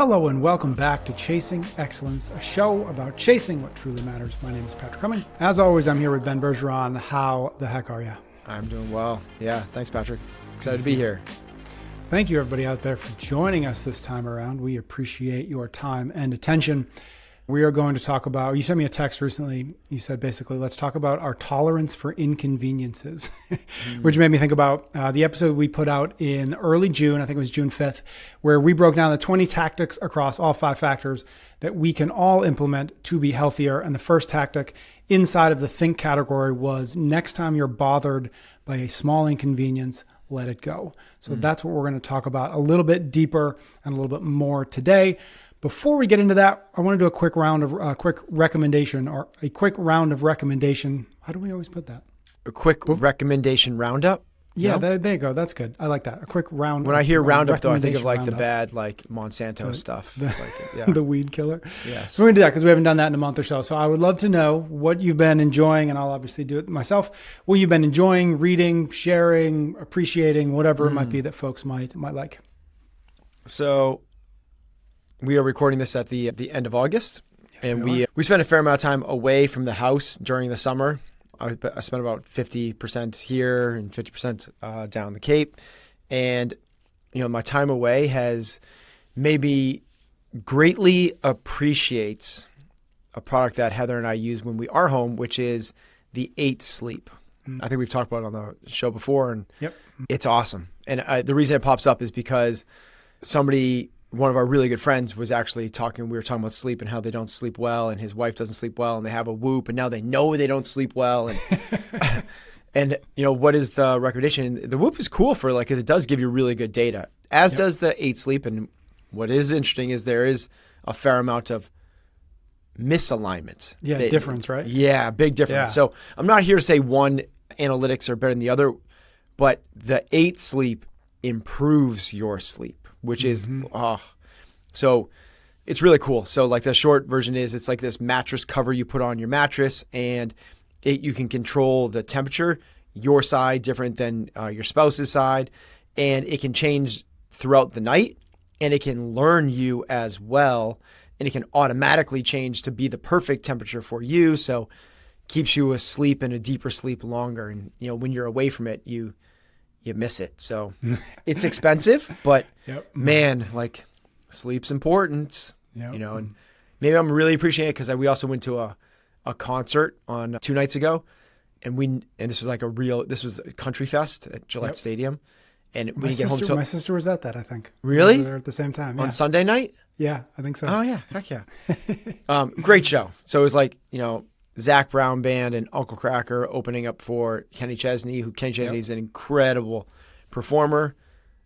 Hello and welcome back to Chasing Excellence, a show about chasing what truly matters. My name is Patrick Cummings. As always, I'm here with Ben Bergeron. How the heck are you? I'm doing well. Yeah, thanks, Patrick. Excited to be here. Thank you, everybody out there, for joining us this time around. We appreciate your time and attention. We are going to talk about, you sent me a text recently. You said basically, let's talk about our tolerance for inconveniences, which made me think about the episode we put out in early June, I think it was June 5th, where we broke down the 20 tactics across all 5 factors that we can all implement to be healthier. And the first tactic inside of the think category was next time you're bothered by a small inconvenience, let it go. So that's what we're going to talk about a little bit deeper and a little bit more today. Before we get into that, I want to do a quick round of recommendation. How do we always put that? A quick recommendation roundup? Yeah, there you go. That's good. I like that. A quick round. When I hear Roundup, though, I think of like the bad, like Monsanto stuff. The weed killer. Yes. So we're going to do that because we haven't done that in a month or so. So I would love to know what you've been enjoying, and I'll obviously do it myself. What you've been enjoying, reading, sharing, appreciating, whatever it might be that folks might like. So we are recording this at the end of August, and we spent a fair amount of time away from the house during the summer. I spent about 50% here and 50% down the Cape. And, my time away has maybe greatly appreciates a product that Heather and I use when we are home, which is the 8 Sleep. I think we've talked about it on the show before, and It's awesome. And the reason it pops up is because one of our really good friends we were talking about sleep and how they don't sleep well, and his wife doesn't sleep well, and they have a Whoop, and now they know they don't sleep well. And, what is the recommendation? The Whoop is cool because it does give you really good data, as does the 8 Sleep. And what is interesting is there is a fair amount of misalignment. Yeah, difference, right? Yeah, big difference. Yeah. So I'm not here to say one analytics are better than the other, but the 8 Sleep improves your sleep, which is, so it's really cool. So like the short version is it's like this mattress cover you put on your mattress, and you can control the temperature, your side different than your spouse's side, and it can change throughout the night, and it can learn you as well, and it can automatically change to be the perfect temperature for you. So keeps you asleep in a deeper sleep longer. And, when you're away from it, you miss it. So it's expensive, but man, like sleep's important, and maybe I'm really appreciating it because we also went to a concert on 2 nights ago, and this was a country fest at Gillette Stadium. And when you get home, my sister was at that, I think. Really? We were there at the same time. On Sunday night? Yeah, I think so. Oh yeah. Heck yeah. Great show. So it was like, Zach Brown Band and Uncle Cracker opening up for Kenny Chesney, Kenny Chesney is an incredible performer,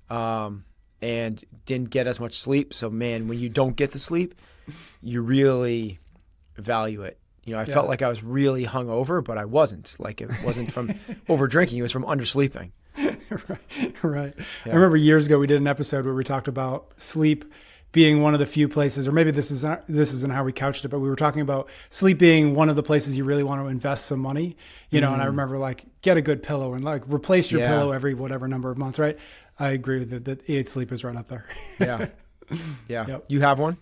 and didn't get as much sleep. So man, when you don't get the sleep, you really value it. I felt like I was really hungover, but I wasn't. Like it wasn't from over drinking; it was from undersleeping. Right. Yeah. I remember years ago we did an episode where we talked about sleep being one of the few places, or maybe this isn't how we couched it, but we were talking about sleep being one of the places you really want to invest some money, and I remember get a good pillow and replace your pillow every whatever number of months, right? I agree with it that 8 Sleep is right up there. Yeah. Yep. You have one?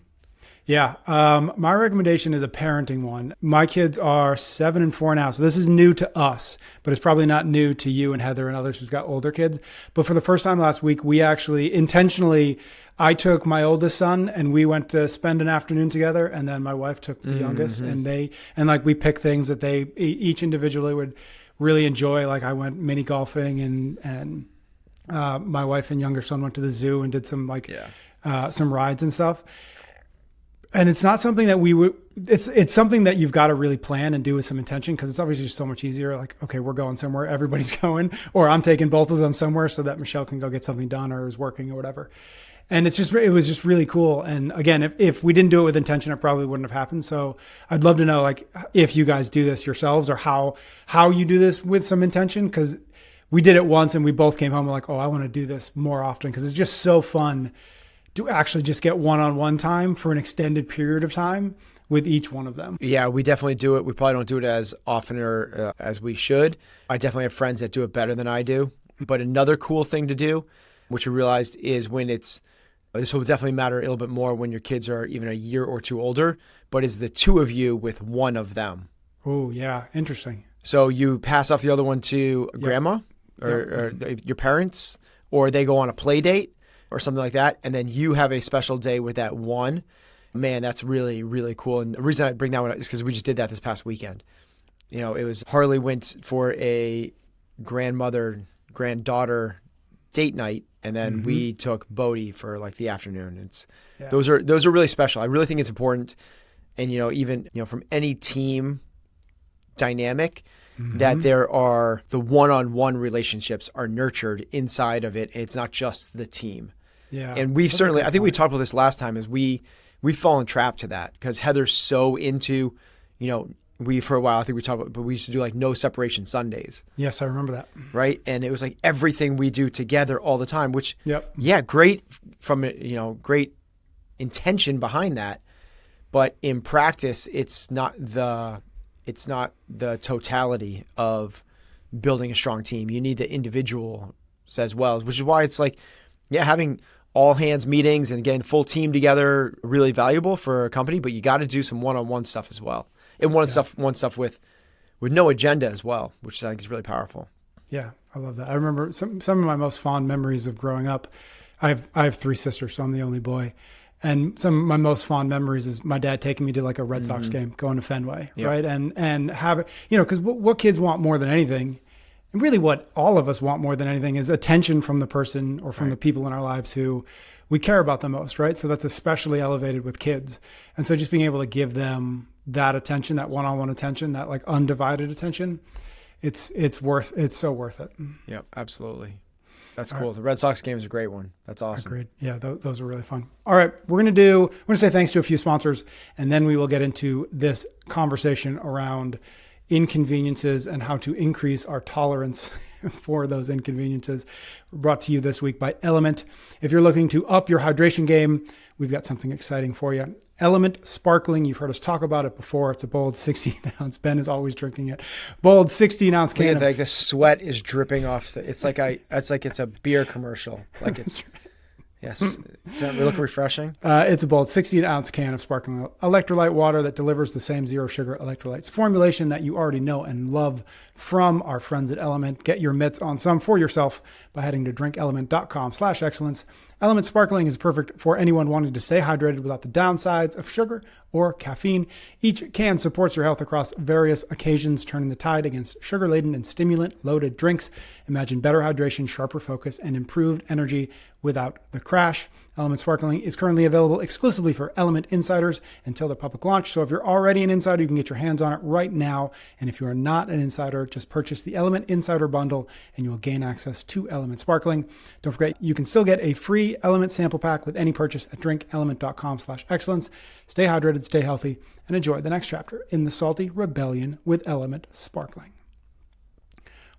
Yeah. My recommendation is a parenting one. My kids are 7 and 4 now. So this is new to us, but it's probably not new to you and Heather and others who've got older kids. But for the first time last week, we actually intentionally, I took my oldest son and we went to spend an afternoon together. And then my wife took the youngest, and we picked things that they each individually would really enjoy. Like I went mini golfing, and my wife and younger son went to the zoo and did some some rides and stuff. And it's not something that it's something that you've got to really plan and do with some intention, because it's obviously just so much easier. Like, okay, we're going somewhere, everybody's going, or I'm taking both of them somewhere so that Michelle can go get something done or is working or whatever. And it was just really cool. And again, if we didn't do it with intention, it probably wouldn't have happened. So I'd love to know if you guys do this yourselves, or how you do this with some intention, because we did it once and we both came home and like, oh, I want to do this more often, because it's just so fun to actually just get one-on-one time for an extended period of time with each one of them. Yeah, we definitely do it. We probably don't do it as often or as we should. I definitely have friends that do it better than I do. But another cool thing to do, which we realized, is when it's this will definitely matter a little bit more when your kids are even a year or two older, but is the two of you with one of them. Oh, yeah. Interesting. So you pass off the other one to grandma or your parents, or they go on a play date or something like that, and then you have a special day with that one. Man, that's really, really cool. And the reason I bring that one up is because we just did that this past weekend. It was Harley went for a granddaughter date night, and then we took Bodhi for like the afternoon. Those are really special. I really think it's important. And even from any team dynamic, that there are the one-on-one relationships are nurtured inside of it. It's not just the team. Yeah. And I think we talked about this last time, is we've fallen trapped to that because Heather's so into, for a while, I think we talked about, but we used to do like no separation Sundays. Yes, I remember that. Right. And it was like everything we do together all the time, which, great great intention behind that. But in practice, it's not the totality of building a strong team. You need the individual as well, which is why it's like, having all hands meetings and getting the full team together really valuable for a company, but you got to do some one-on-one stuff as well. And one stuff with no agenda as well, which I think is really powerful. Yeah, I love that. I remember some of my most fond memories of growing up. I have 3 sisters, so I'm the only boy. And some of my most fond memories is my dad taking me to like a Red Sox game, going to Fenway, right? And have it, because what kids want more than anything, and really what all of us want more than anything, is attention from the person or from the people in our lives who we care about the most, right? So that's especially elevated with kids. And so just being able to give them that attention, that one-on-one attention, that like undivided attention, it's so worth it. Yeah, absolutely. That's cool. Right. The Red Sox game is a great one. That's awesome. Agreed. Yeah, those are really fun. All right, we're going to say thanks to a few sponsors, and then we will get into this conversation around inconveniences and how to increase our tolerance for those inconveniences. Brought to you this week by LMNT. If you're looking to up your hydration game, we've got something exciting for you. LMNT Sparkling, you've heard us talk about it before. It's a bold 16-ounce. Ben is always drinking it. Bold 16-ounce can. Like the sweat is dripping off. It's like it's a beer commercial. Like it's yes. Does that look refreshing? It's a bold 16-ounce can of sparkling electrolyte water that delivers the same zero sugar electrolytes formulation that you already know and love from our friends at LMNT. Get your mitts on some for yourself by heading to drinklmnt.com/excellence. LMNT Sparkling is perfect for anyone wanting to stay hydrated without the downsides of sugar or caffeine. Each can supports your health across various occasions, turning the tide against sugar-laden and stimulant-loaded drinks. Imagine better hydration, sharper focus, and improved energy without the crash. LMNT Sparkling is currently available exclusively for LMNT Insiders until the public launch. So if you're already an insider, you can get your hands on it right now. And if you are not an insider, just purchase the LMNT Insider Bundle and you will gain access to LMNT Sparkling. Don't forget, you can still get a free LMNT sample pack with any purchase at drinklmnt.com/excellence. Stay hydrated, stay healthy, and enjoy the next chapter in the salty rebellion with LMNT Sparkling.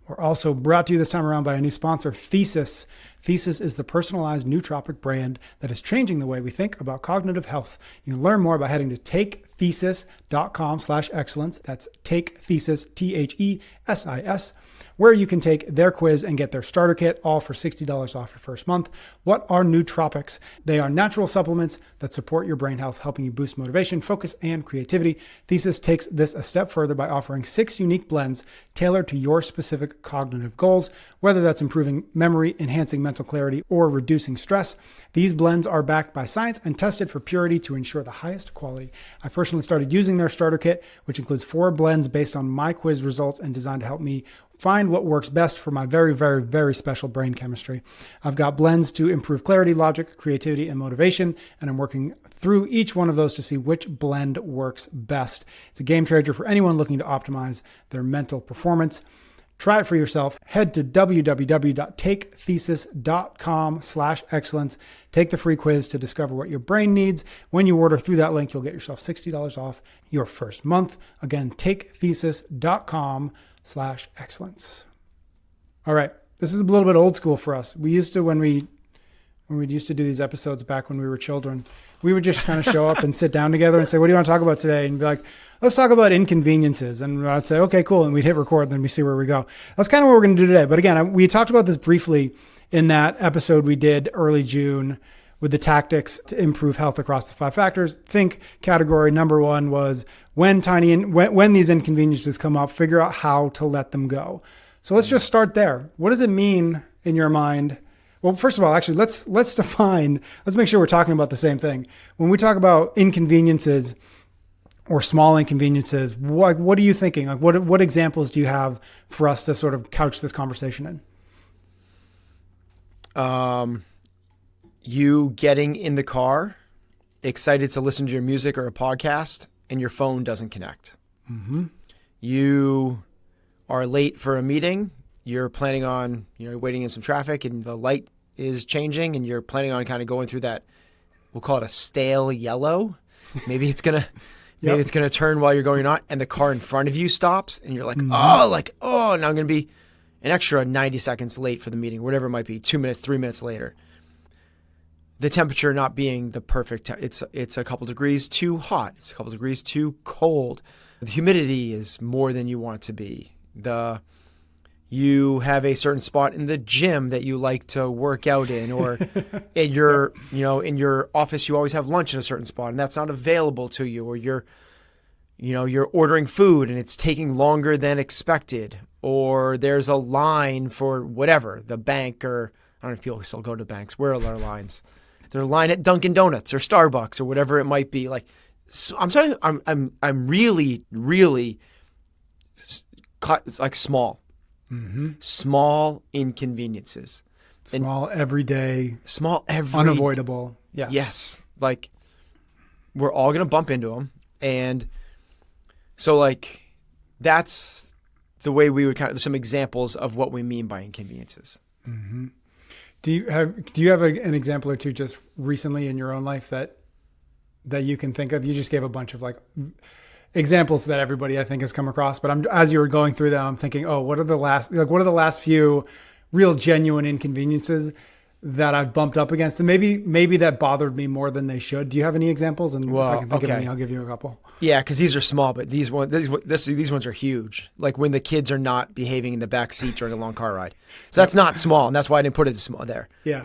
We're also brought to you this time around by a new sponsor, Thesis. Thesis is the personalized nootropic brand that is changing the way we think about cognitive health. You can learn more by heading to takethesis.com/excellence. That's takethesis, THESIS, where you can take their quiz and get their starter kit, all for $60 off your first month. What are nootropics? They are natural supplements that support your brain health, helping you boost motivation, focus, and creativity. Thesis takes this a step further by offering 6 unique blends tailored to your specific cognitive goals, whether that's improving memory, enhancing mental clarity, or reducing stress. These blends are backed by science and tested for purity to ensure the highest quality. I personally started using their starter kit, which includes 4 blends based on my quiz results and designed to help me find what works best for my very, very, very special brain chemistry. I've got blends to improve clarity, logic, creativity, and motivation, and I'm working through each one of those to see which blend works best. It's a game changer for anyone looking to optimize their mental performance. Try it for yourself. Head to www.takethesis.com/excellence. Take the free quiz to discover what your brain needs. When you order through that link, you'll get yourself $60 off your first month. Again, takethesis.com/excellence. All right. This is a little bit old school for us. We used to, when we used to do these episodes back when we were children, we would just kind of show up and sit down together and say, what do you want to talk about today? And be like, let's talk about inconveniences. And I'd say, okay, cool. And we'd hit record and then we see where we go. That's kind of what we're going to do today. But again, we talked about this briefly in that episode we did early June with the tactics to improve health across the 5 factors. Think category number 1 was when these inconveniences come up, figure out how to let them go. So let's just start there. What does it mean in your mind? Well, first of all, actually, let's make sure we're talking about the same thing. When we talk about inconveniences or small inconveniences, what are you thinking? Like what examples do you have for us to sort of couch this conversation in? You getting in the car, excited to listen to your music or a podcast, and your phone doesn't connect. Mm-hmm. You are late for a meeting. You're planning on, waiting in some traffic, and the light is changing, and you're planning on kind of going through that. We'll call it a stale yellow. Maybe it's gonna, maybe it's gonna turn while you're going or not, and the car in front of you stops, and you're like, now I'm gonna be an extra 90 seconds late for the meeting, whatever it might be, 2 minutes, 3 minutes later. The temperature not being the perfect, it's a couple degrees too hot. It's a couple degrees too cold. The humidity is more than you want it to be. You have a certain spot in the gym that you like to work out in, or in your, in your office, you always have lunch in a certain spot and that's not available to you, or you're ordering food and it's taking longer than expected, or there's a line for whatever, the bank, or I don't know if people still go to banks. Where are their lines? There's a line at Dunkin' Donuts or Starbucks or whatever it might be. Like, I'm sorry, I'm really, really like small. Mm-hmm. Small inconveniences. Small, everyday, unavoidable. Yeah. Yes. Like, we're all going to bump into them. And so, like, that's the way we would some examples of what we mean by inconveniences. Mm-hmm. Do you have an example or two just recently in your own life that you can think of? You just gave a bunch of examples that everybody I think has come across, but as you were going through them, I'm thinking, what are the last few real genuine inconveniences that I've bumped up against, and maybe that bothered me more than they should. Do you have any examples? And if I can think of any, I'll give you a couple. Yeah, because these are small, but these ones are huge. Like when the kids are not behaving in the back seat during a long car ride. So that's not small, and that's why I didn't put it small there. Yeah,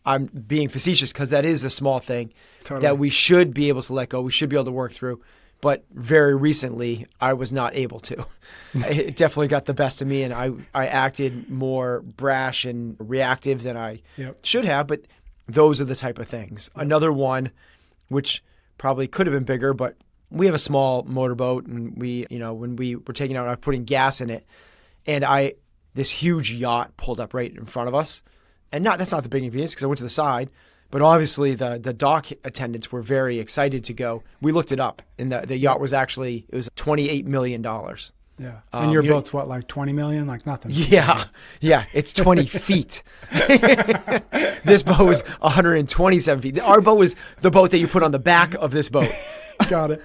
I'm being facetious because that is a small thing that we should be able to let go. We should be able to work through. But very recently, I was not able to. It definitely got the best of me, and I acted more brash and reactive than I should have. But those are the type of things. Yep. Another one, which probably could have been bigger, but we have a small motorboat, and we, when we were taking out, I was putting gas in it, and this huge yacht pulled up right in front of us, and that's not the big inconvenience because I went to the side. But obviously the dock attendants were very excited to go. We looked it up, and the yacht was it was $28 million. Yeah. And your boat's what, like 20 million? Like nothing. Yeah. Yeah. It's 20 feet. This boat was 127 feet. Our boat was the boat that you put on the back of this boat. Got it.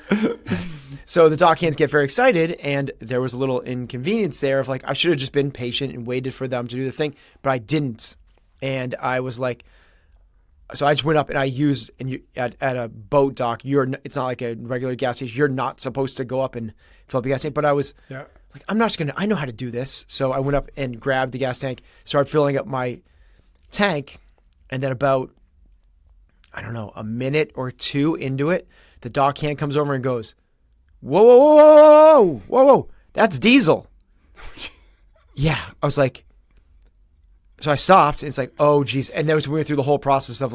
So the dock hands get very excited, and there was a little inconvenience there of I should have just been patient and waited for them to do the thing, but I didn't. And I was like, so I just went up and I used, and at a boat dock, it's not like a regular gas station. You're not supposed to go up and fill up the gas tank. But I was like, I'm not just I know how to do this. So I went up and grabbed the gas tank, started filling up my tank. And then about, I don't know, a minute or two into it, the dock hand comes over and goes, whoa, whoa, whoa, whoa, whoa, whoa, that's diesel. Yeah. I was like, so I stopped, and it's like, oh, geez. And then we went through the whole process of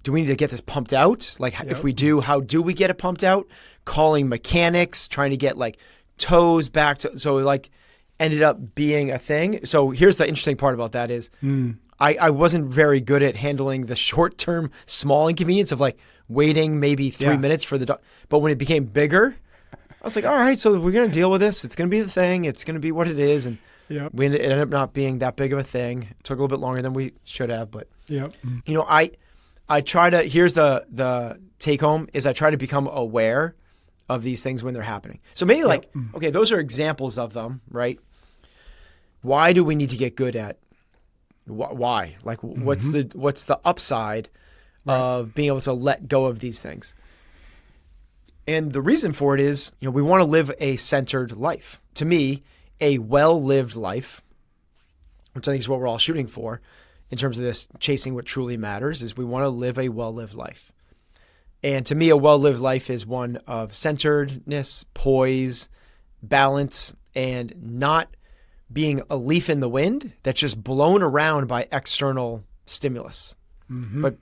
do we need to get this pumped out? If we do, how do we get it pumped out? Calling mechanics, trying to get tows back to, so ended up being a thing. So here's the interesting part about that is I wasn't very good at handling the short-term small inconvenience of waiting maybe 3 minutes for the dog. But when it became bigger, I was like, all right, so we're going to deal with this. It's going to be the thing. It's going to be what it is. And it ended up not being that big of a thing. It took a little bit longer than we should have, but I try to, here's the take home is I try to become aware of these things when they're happening. So maybe okay, those are examples of them, right? Why do we need to get good at why? What's the upside of being able to let go of these things? And the reason for it is, we want to live a centered life. To me, a well-lived life, which I think is what we're all shooting for, in terms of this chasing what truly matters is we want to live a well-lived life. And to me, a well-lived life is one of centeredness, poise, balance, and not being a leaf in the wind that's just blown around by external stimulus, but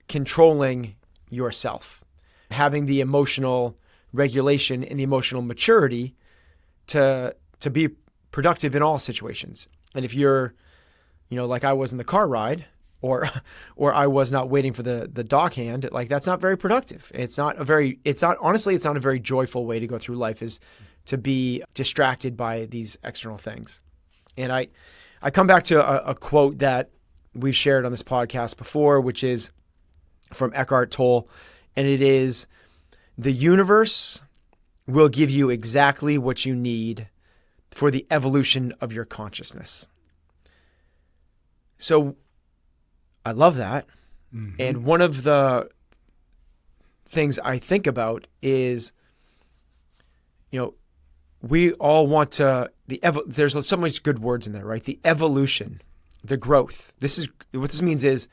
controlling yourself, having the emotional regulation and the emotional maturity to be productive in all situations. And if you're, like I was in the car ride, or I was not waiting for the dock hand, like that's not very productive. It's not a very joyful way to go through life, is to be distracted by these external things. And I come back to a quote that we've shared on this podcast before, which is from Eckhart Tolle. And it is, the universe will give you exactly what you need for the evolution of your consciousness. So I love that. And one of the things I think about is, we all want to, there's so much good words in there, right? The evolution, the growth. What this means is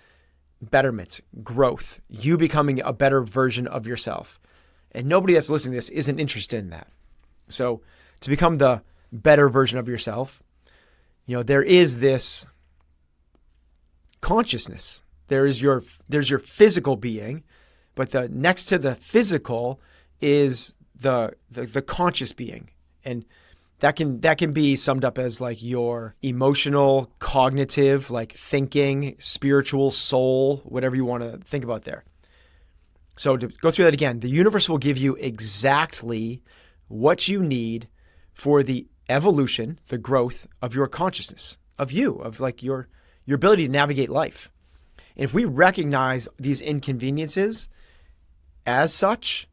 betterment, growth, you becoming a better version of yourself. And nobody that's listening to this isn't interested in that. So to become the better version of yourself, there is this consciousness. There's your physical being, but the next to the physical is the conscious being. And that can be summed up as like your emotional, cognitive, like thinking, spiritual, soul, whatever you want to think about there. So to go through that again, the universe will give you exactly what you need for the evolution, the growth of your consciousness, of you, of like your ability to navigate life. And if we recognize these inconveniences as such,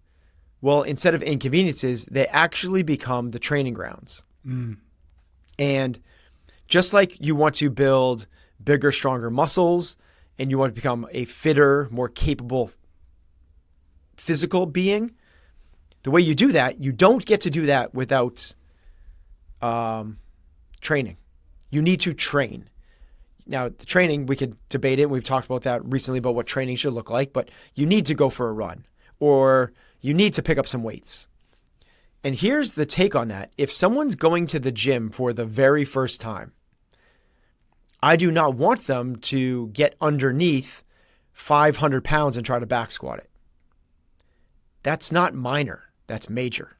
well, instead of inconveniences, they actually become the training grounds. And just like you want to build bigger, stronger muscles, and you want to become a fitter, more capable physical being, the way you do that, you don't get to do that without training. You need to train. Now, the training, we could debate it. We've talked about that recently, about what training should look like, but you need to go for a run, or you need to pick up some weights. And here's the take on that. If someone's going to the gym for the very first time, I do not want them to get underneath 500 pounds and try to back squat it. That's not minor. That's major.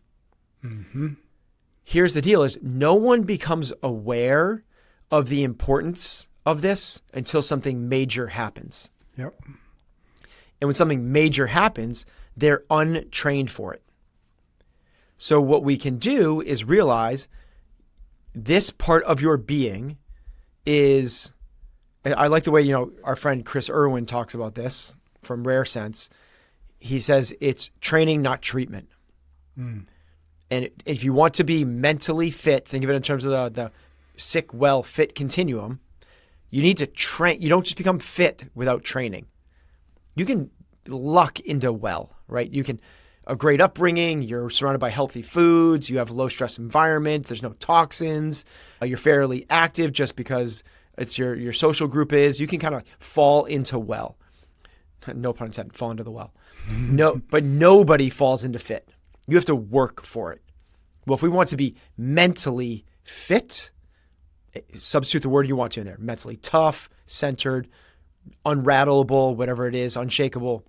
Here's the deal is no one becomes aware of the importance of this until something major happens. Yep. And when something major happens, they're untrained for it. So what we can do is realize this part of your being is, I like the way, our friend Chris Irwin talks about this from Rare Sense. He says it's training, not treatment. And if you want to be mentally fit, think of it in terms of the sick, well, fit continuum. You need to train. You don't just become fit without training. You can luck into well, right? You can, a great upbringing, you're surrounded by healthy foods, you have a low stress environment, there's no toxins, you're fairly active just because it's your social group is. You can kind of fall into well. No pun intended, fall into the well. No, but nobody falls into fit. You have to work for it. Well, if we want to be mentally fit, substitute the word you want to in there. Mentally tough, centered, unrattleable, whatever it is, unshakable.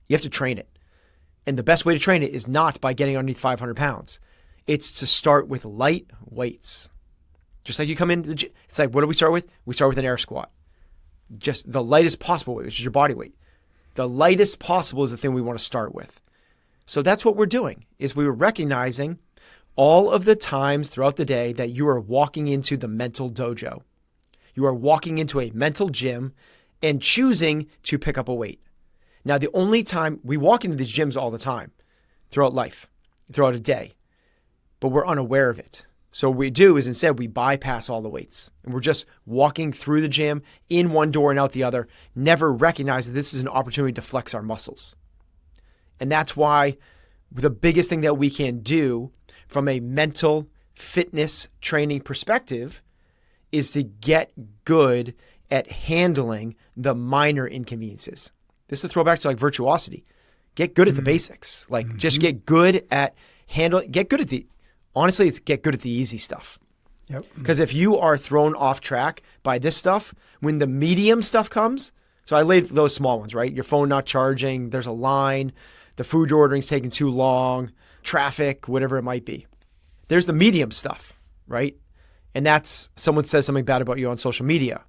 You have to train it. And the best way to train it is not by getting underneath 500 pounds. It's to start with light weights. Just like you come into the gym. It's like, what do we start with? We start with an air squat. Just the lightest possible weight, which is your body weight. The lightest possible is the thing we want to start with. So that's what we're doing, is we were recognizing all of the times throughout the day that you are walking into the mental dojo. You are walking into a mental gym and choosing to pick up a weight. Now, the only time we walk into these gyms all the time throughout life, throughout a day, but we're unaware of it. So what we do is instead we bypass all the weights and we're just walking through the gym in one door and out the other, never recognize that this is an opportunity to flex our muscles. And that's why the biggest thing that we can do from a mental fitness training perspective is to get good at handling the minor inconveniences. This is a throwback to like virtuosity. Get good at the basics. Like just get good at handling, honestly, it's get good at the easy stuff. Yep. Because if you are thrown off track by this stuff, when the medium stuff comes, so I laid those small ones, right? Your phone not charging, there's a line, the food you're ordering is taking too long, traffic, whatever it might be. There's the medium stuff, right? And that's someone says something bad about you on social media.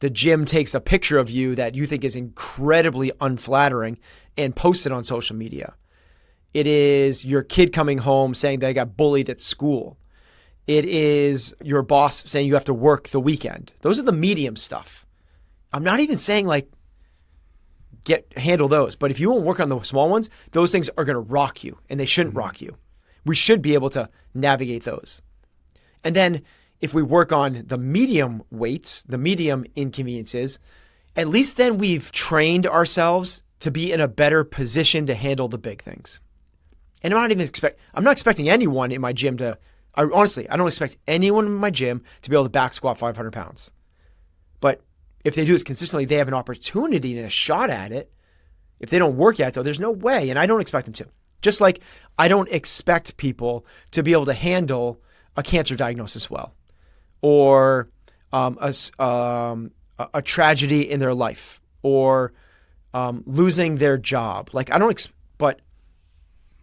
The gym takes a picture of you that you think is incredibly unflattering and posts it on social media. It is your kid coming home saying they got bullied at school. It is your boss saying you have to work the weekend. Those are the medium stuff. I'm not even saying like handle those, but if you won't work on the small ones, those things are going to rock you and they shouldn't rock you. We should be able to navigate those. And then if we work on the medium weights, the medium inconveniences, at least then we've trained ourselves to be in a better position to handle the big things. And I'm not expecting anyone in my gym honestly, I don't expect anyone in my gym to be able to back squat 500 pounds. But if they do this consistently, they have an opportunity and a shot at it. If they don't work at it, though, there's no way. And I don't expect them to. Just like I don't expect people to be able to handle a cancer diagnosis well, or a tragedy in their life, or losing their job. Like but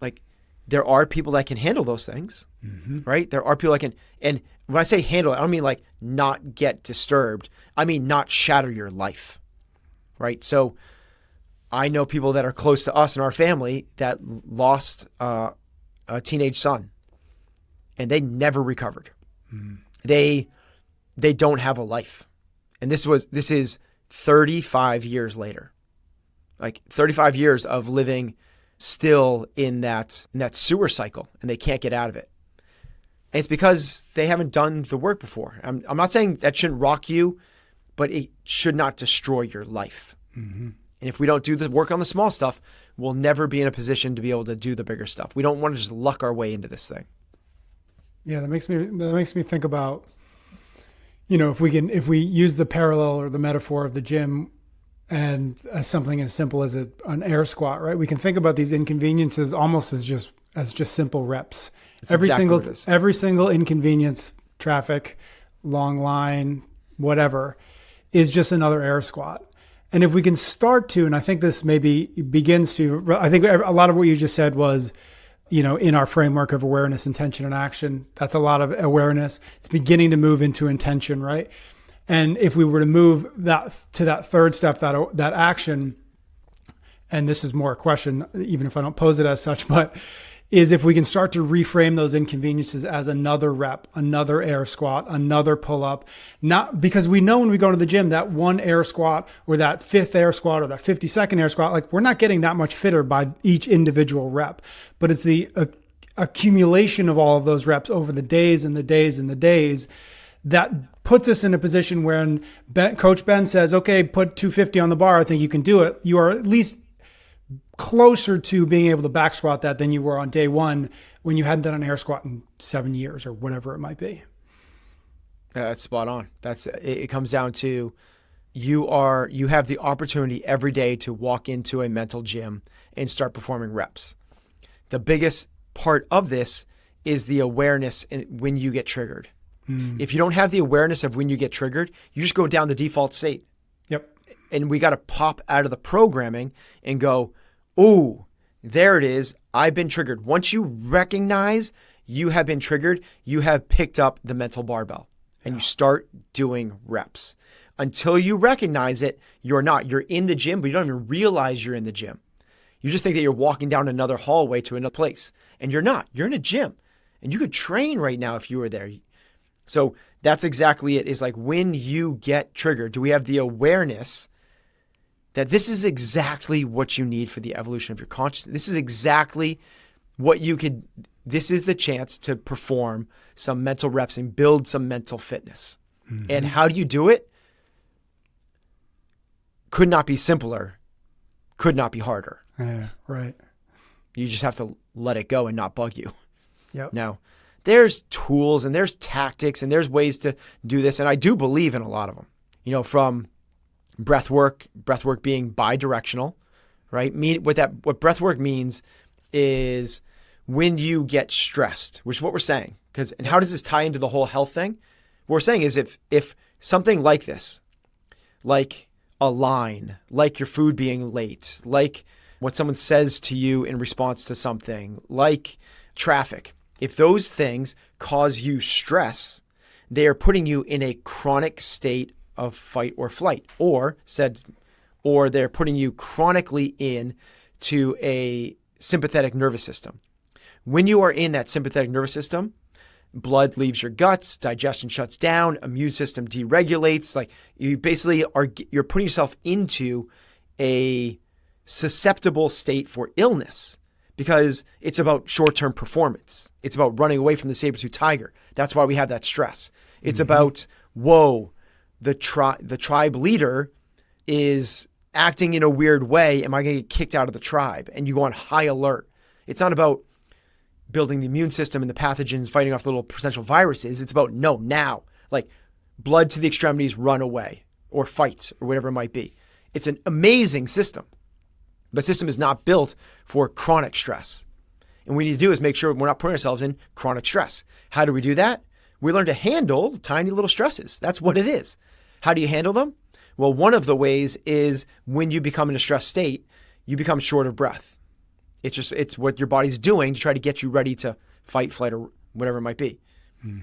like there are people that can handle those things, right? There are people that can, and when I say handle it, I don't mean like not get disturbed. I mean not shatter your life, right? So I know people that are close to us in our family that lost a teenage son, and they never recovered. They don't have a life. And this is 35 years later. Like 35 years of living still in that sewer cycle, and they can't get out of it. And it's because they haven't done the work before. I'm not saying that shouldn't rock you, but it should not destroy your life. And if we don't do the work on the small stuff, we'll never be in a position to be able to do the bigger stuff. We don't want to just luck our way into this thing. Yeah, that makes me think about, if we use the parallel or the metaphor of the gym and as something as simple as an air squat, right? We can think about these inconveniences almost as just simple reps. Every single inconvenience, traffic, long line, whatever, is just another air squat. And if we can start to, and I think this maybe begins to, I think a lot of what you just said was, in our framework of awareness, intention, and action, that's a lot of awareness. It's beginning to move into intention, right? And if we were to move that to that third step, that action, and this is more a question, even if I don't pose it as such, but is if we can start to reframe those inconveniences as another rep, another air squat, another pull-up, not because we know when we go to the gym that one air squat or that fifth air squat or that 52nd air squat, like we're not getting that much fitter by each individual rep, but it's the accumulation of all of those reps over the days and the days and the days that puts us in a position when Coach Ben says, okay, put 250 on the bar, I think you can do it. You are at least closer to being able to back squat that than you were on day one when you hadn't done an air squat in 7 years or whatever it might be. That's spot on. It comes down to you have the opportunity every day to walk into a mental gym and start performing reps. The biggest part of this is the awareness when you get triggered. If you don't have the awareness of when you get triggered, you just go down the default state. Yep. And we got to pop out of the programming and go, oh, there it is. I've been triggered. Once you recognize you have been triggered, you have picked up the mental barbell and you start doing reps. Until you recognize it, you're not. You're in the gym, but you don't even realize you're in the gym. You just think that you're walking down another hallway to another place, and you're not. You're in a gym, and you could train right now if you were there. So that's exactly it. Is like when you get triggered, do we have the awareness that this is exactly what you need for the evolution of your consciousness? This is exactly what this is the chance to perform some mental reps and build some mental fitness. And how do you do it? Could not be simpler, could not be harder. Yeah, right. You just have to let it go and not bug you. Yep. Now, there's tools and there's tactics and there's ways to do this. And I do believe in a lot of them, from breathwork being bidirectional, right? What breathwork means is when you get stressed, which is what we're saying. And how does this tie into the whole health thing? What we're saying is if something like this, like a line, like your food being late, like what someone says to you in response to something, like traffic, if those things cause you stress, they are putting you in a chronic state of fight or flight, or they're putting you chronically into a sympathetic nervous system. When you are in that sympathetic nervous system, blood leaves your guts, digestion shuts down, immune system deregulates. Like you basically you're putting yourself into a susceptible state for illness because it's about short-term performance. It's about running away from the saber-tooth tiger. That's why we have that stress. It's about, whoa, the tribe leader is acting in a weird way. Am I going to get kicked out of the tribe? And you go on high alert. It's not about building the immune system and the pathogens, fighting off the little potential viruses. It's about now, like blood to the extremities, run away or fight or whatever it might be. It's an amazing system. But system is not built for chronic stress. And what we need to do is make sure we're not putting ourselves in chronic stress. How do we do that? We learn to handle tiny little stresses. That's what it is. How do you handle them? Well, one of the ways is when you become in a stress state, you become short of breath. It's what your body's doing to try to get you ready to fight, flight, or whatever it might be.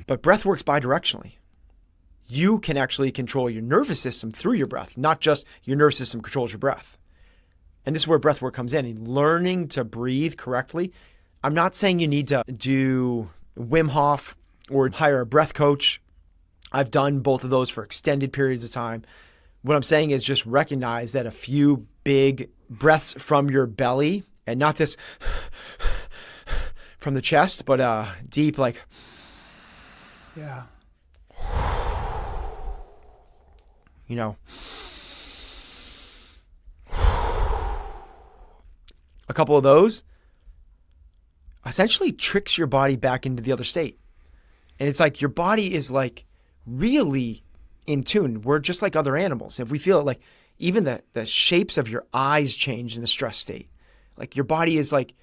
But breath works bidirectionally. You can actually control your nervous system through your breath, not just your nervous system controls your breath. And this is where breath work comes in. And learning to breathe correctly. I'm not saying you need to do Wim Hof or hire a breath coach. I've done both of those for extended periods of time. What I'm saying is just recognize that a few big breaths from your belly, and not this from the chest, but deep, like, yeah, a couple of those essentially tricks your body back into the other state. And it's like your body is like really in tune. We're just like other animals. If we feel it, like even the shapes of your eyes change in the stress state. Like your body is like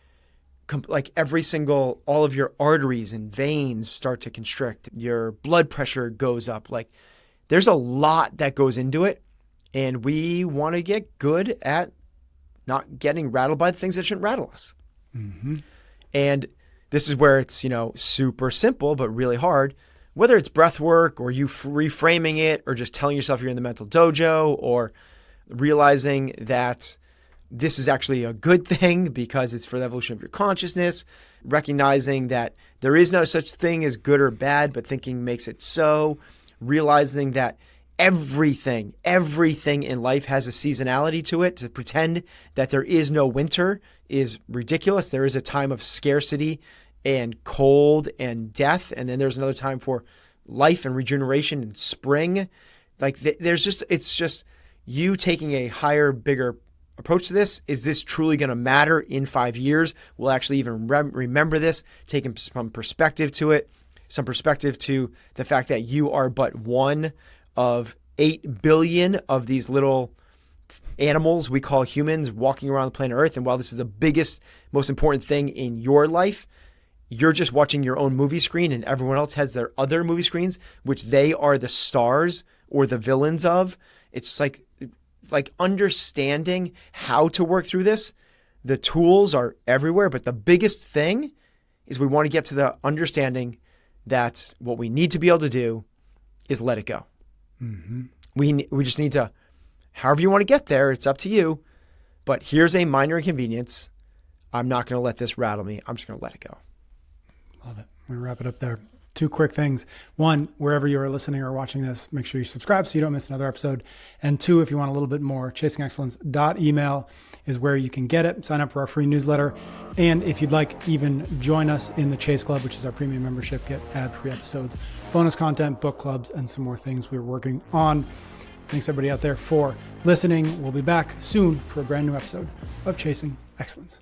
all of your arteries and veins start to constrict. Your blood pressure goes up. Like there's a lot that goes into it. And we want to get good at not getting rattled by the things that shouldn't rattle us. Mm-hmm. And this is where it's, super simple, but really hard. Whether it's breath work or you reframing it or just telling yourself you're in the mental dojo or realizing that this is actually a good thing because it's for the evolution of your consciousness, recognizing that there is no such thing as good or bad, but thinking makes it so, realizing that everything in life has a seasonality to it. To pretend that there is no winter is ridiculous. There is a time of scarcity and cold and death. And then there's another time for life and regeneration and spring. Like it's just you taking a higher, bigger approach to this. Is this truly going to matter in 5 years? We'll actually even remember this, taking some perspective to it, some perspective to the fact that you are but one of 8 billion of these little animals we call humans walking around the planet Earth. And while this is the biggest, most important thing in your life, you're just watching your own movie screen and everyone else has their other movie screens, which they are the stars or the villains of. It's like understanding how to work through this. The tools are everywhere, but the biggest thing is we want to get to the understanding that what we need to be able to do is let it go. Mm-hmm. We just need to, however you want to get there, it's up to you. But here's a minor inconvenience. I'm not going to let this rattle me. I'm just going to let it go. Love it. I'm going to wrap it up there. 2 quick things. 1, wherever you are listening or watching this, make sure you subscribe so you don't miss another episode. And 2, if you want a little bit more, chasingexcellence.email is where you can get it. Sign up for our free newsletter. And if you'd like, even join us in the Chase Club, which is our premium membership, get ad-free episodes, bonus content, book clubs, and some more things we're working on. Thanks everybody out there for listening. We'll be back soon for a brand new episode of Chasing Excellence.